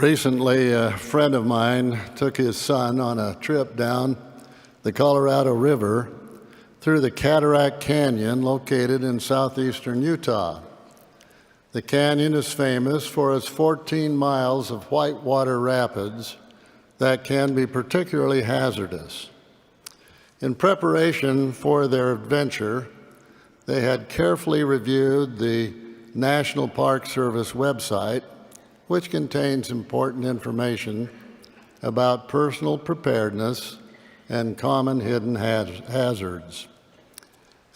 Recently, a friend of mine took his son on a trip down the Colorado River through the Cataract Canyon located in southeastern Utah. The canyon is famous for its 14 miles of whitewater rapids that can be particularly hazardous. In preparation for their adventure, they had carefully reviewed the National Park Service website, which contains important information about personal preparedness and common hidden hazards.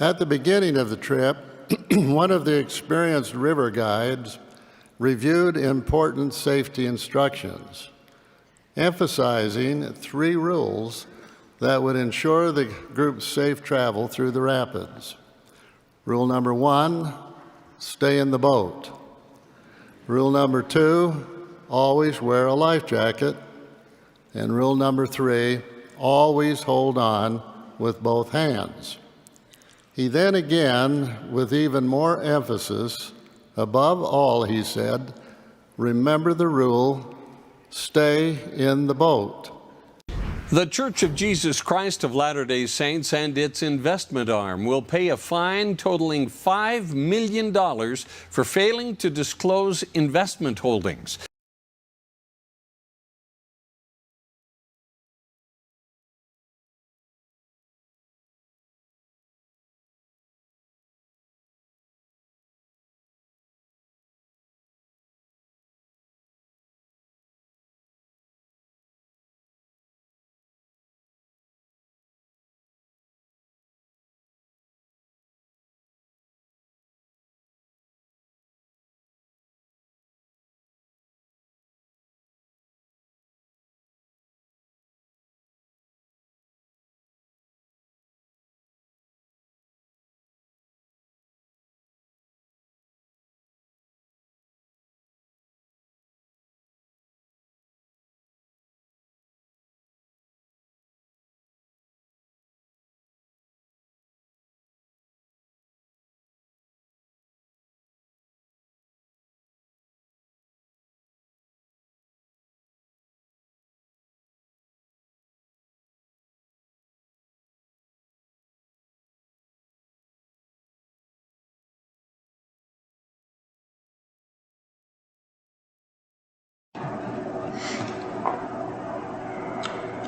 At the beginning of the trip, one of the experienced river guides reviewed important safety instructions, emphasizing 3 rules that would ensure the group's safe travel through the rapids. Rule number 1, stay in the boat. Rule number 2, always wear a life jacket. And rule number 3, always hold on with both hands. He then again, with even more emphasis, above all, he said, remember the rule, stay in the boat. The Church of Jesus Christ of Latter-day Saints and its investment arm will pay a fine totaling $5 million for failing to disclose investment holdings.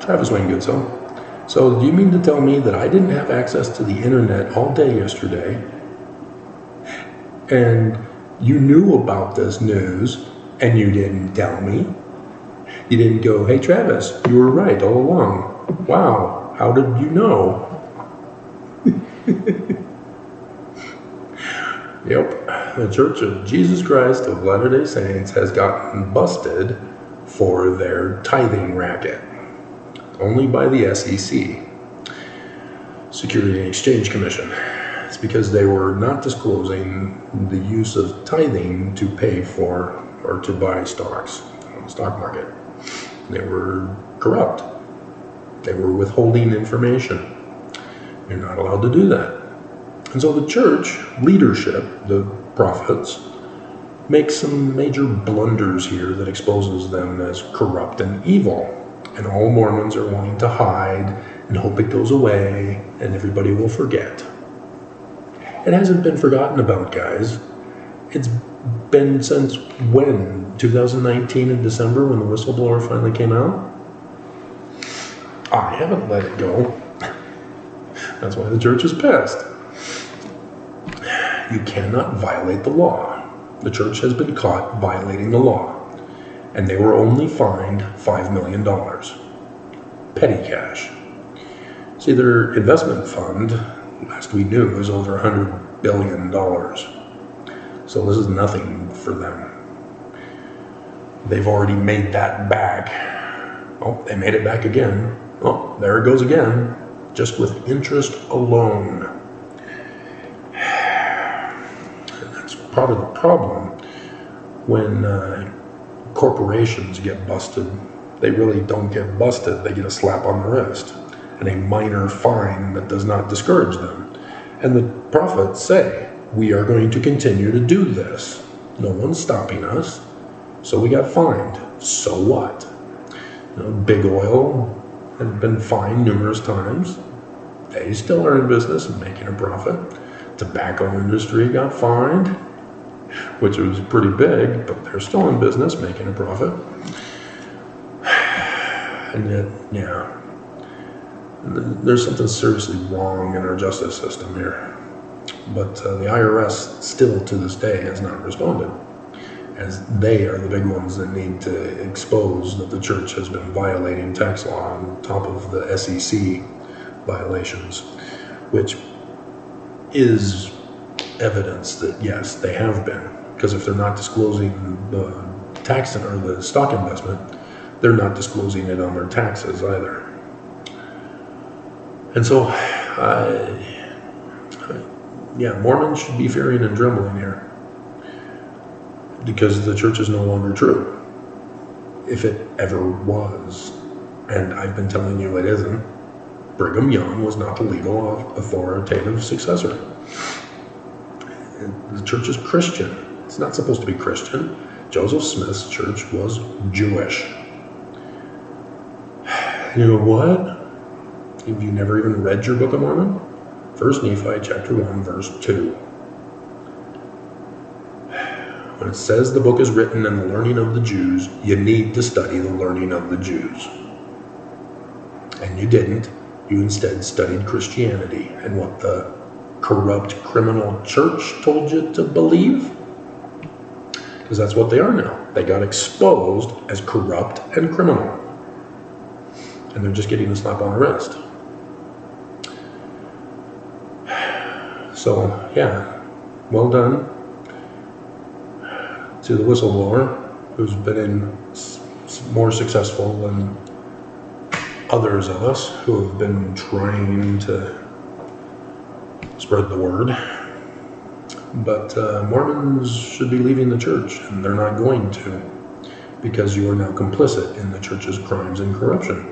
Travis Wayne Goodso. So do you mean to tell me that I didn't have access to the internet all day yesterday, and you knew about this news and you didn't tell me? You didn't go, hey Travis, you were right all along. Wow, how did you know? Yep, the Church of Jesus Christ of Latter-day Saints has gotten busted for their tithing racket. Only by the SEC, Security and Exchange Commission. It's because they were not disclosing the use of tithing to pay for or to buy stocks on the stock market. They were corrupt. They were withholding information. You're not allowed to do that. And so the church leadership, the prophets, make some major blunders here that exposes them as corrupt and evil. And all Mormons are wanting to hide and hope it goes away and everybody will forget. It hasn't been forgotten about, guys. It's been since when? 2019 in December when the whistleblower finally came out? I haven't let it go. That's why the church is pissed. You cannot violate the law. The church has been caught violating the law. And they were only fined $5 million. Petty cash. See, their investment fund, last we knew, was over $100 billion. So this is nothing for them. They've already made that back. Oh, they made it back again. Oh, there it goes again, just with interest alone. And that's part of the problem when corporations get busted. They really don't get busted, they get a slap on the wrist and a minor fine that does not discourage them. And the prophets say, we are going to continue to do this. No one's stopping us. So we got fined. So what? Big Oil had been fined numerous times. They still are in business and making a profit. Tobacco industry got fined, which was pretty big, but they're still in business making a profit. And yet, yeah, there's something seriously wrong in our justice system here. But the IRS still to this day has not responded, as they are the big ones that need to expose that the church has been violating tax law on top of the SEC violations, which is evidence that yes, they have been. Because if they're not disclosing the tax or the stock investment, they're not disclosing it on their taxes either. And so, yeah, Mormons should be fearing and trembling here, because the church is no longer true. If it ever was, and I've been telling you it isn't, Brigham Young was not the legal authoritative successor. The church is Christian. It's not supposed to be Christian. Joseph Smith's church was Jewish. You know what? Have you never even read your Book of Mormon? 1 Nephi chapter 1, verse 2. When it says the book is written in the learning of the Jews, you need to study the learning of the Jews. And you didn't. You instead studied Christianity and what the corrupt criminal church told you to believe. Because that's what they are now. They got exposed as corrupt and criminal. And they're just getting a slap on the wrist. So, yeah, well done to the whistleblower who's been more successful than others of us who have been trying to spread the word. But Mormons should be leaving the church, and they're not going to, because you are now complicit in the church's crimes and corruption.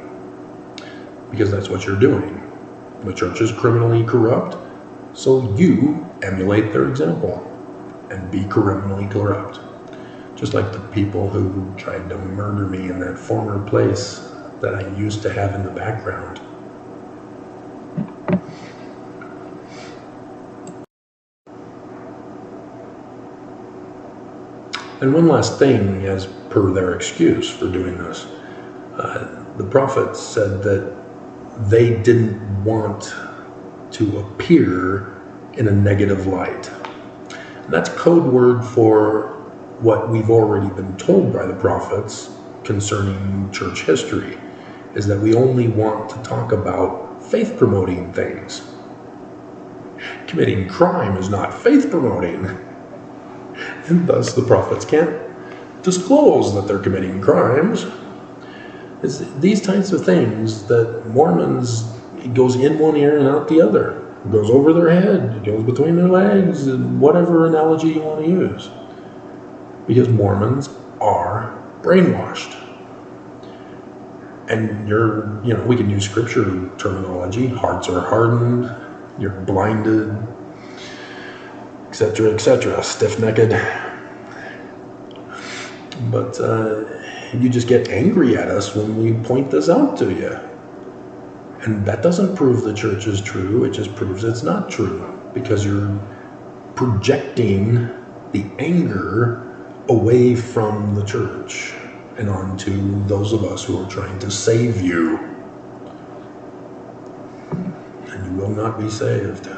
Because that's what you're doing. The church is criminally corrupt, so you emulate their example and be criminally corrupt. Just like the people who tried to murder me in that former place that I used to have in the background. And one last thing, as per their excuse for doing this, the prophets said that they didn't want to appear in a negative light. And that's code word for what we've already been told by the prophets concerning church history, is that we only want to talk about faith-promoting things. Committing crime is not faith-promoting. And thus the prophets can't disclose that they're committing crimes. It's these types of things that Mormons, it goes in one ear and out the other. It goes over their head, it goes between their legs, and whatever analogy you want to use. Because Mormons are brainwashed. And we can use scripture terminology. Hearts are hardened, you're blinded, etc., stiff-necked. But you just get angry at us when we point this out to you. And that doesn't prove the church is true, it just proves it's not true. Because you're projecting the anger away from the church and onto those of us who are trying to save you. And you will not be saved.